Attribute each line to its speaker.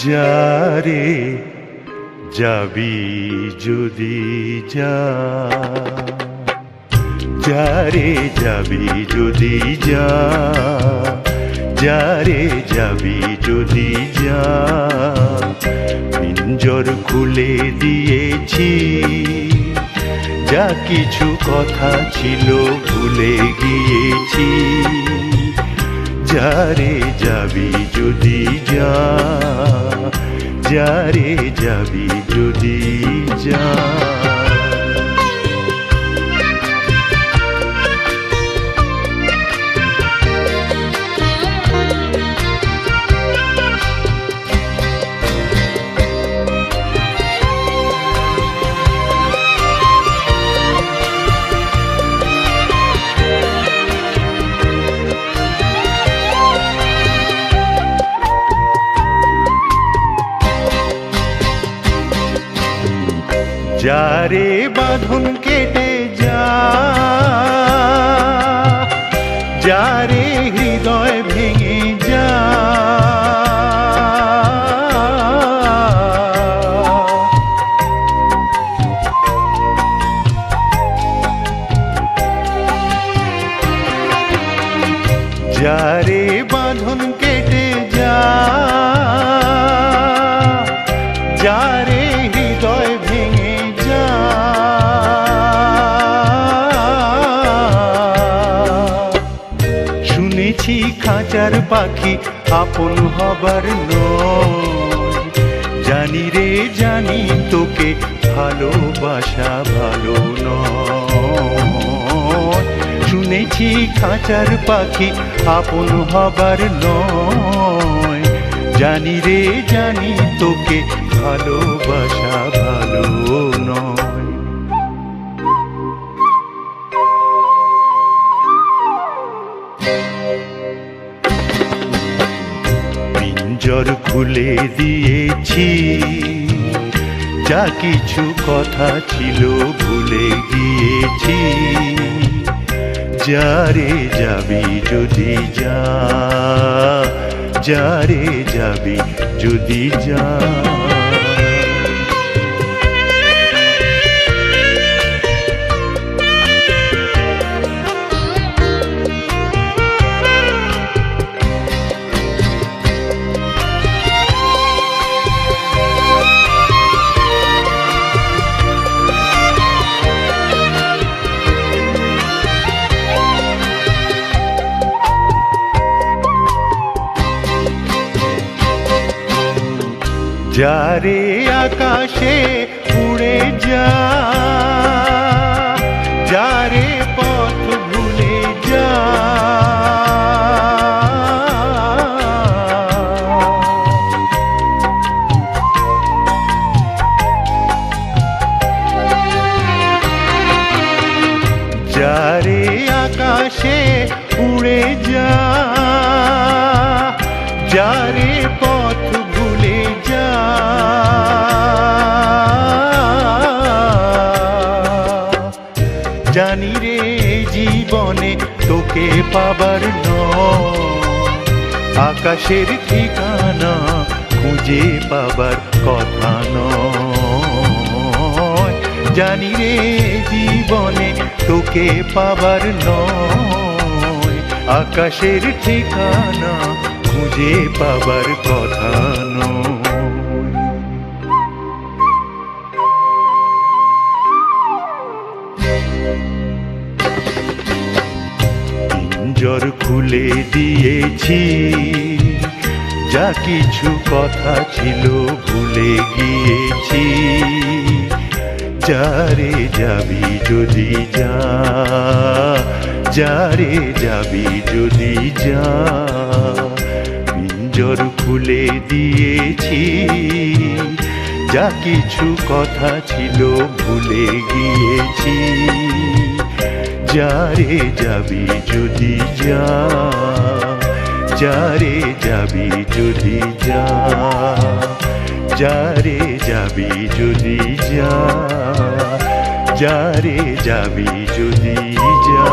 Speaker 1: যারে যাবি যদি যা, যারে যাবি যদি যা, যারে যাবি যদি যা, পিঞ্জর খুলে দিয়েছি, যা কিছু কথা ছিল ভুলে গিয়েছি। যারে যাবি যদি যা, যারে যাবি যদি যা। যারে বাঁধন কেটে যা, যারে হৃদয় ভেঙে যা, যারে বাঁধন কেটে যা, যারে হৃদয় ভেঙে যা, শুনেছি খাঁচার পাখি আপন হবার নয়, জানি রে জানি তোকে ভালোবাসা ভালো নয়। শুনেছি খাঁচার পাখি আপন হবার নয়, জানি রে জানি তোকে ভালোবাসা ভালো নয়। পিঞ্জর খুলে দিয়েছি, যা কিছু কথা ছিল ভুলে গিয়েছি। যারে যাবি যদি যা, যারে যাবি যদি যা। যারে আকাশে উড়ে যা, যারে পথ ভুলে যা, যারে আকাশে উড়ে যা, যারে পথ ভুলে যা, জানি রে জীবনে তোকে পাবার নয়, আকাশের ঠিকানা খুঁজে পাবার কথা নয়। জানি রে জীবনে তোকে পাবার নয়, আকাশের ঠিকানা খুঁজে পাবার কথা নয়। পিঞ্জর খুলে দিয়েছি, যা কিছু কথা ছিল ভুলে গিয়েছি। যারে যাবি যদি যা, যারে যাবি যদি যা। পিঞ্জর খুলে দিয়েছি, যা কিছু কথা ছিল ভুলে গিয়েছি। যারে যাবি যদি যা, যারে যাবি যদি যা, যারে যাবি যদি যা, যারে যাবি যদি যা।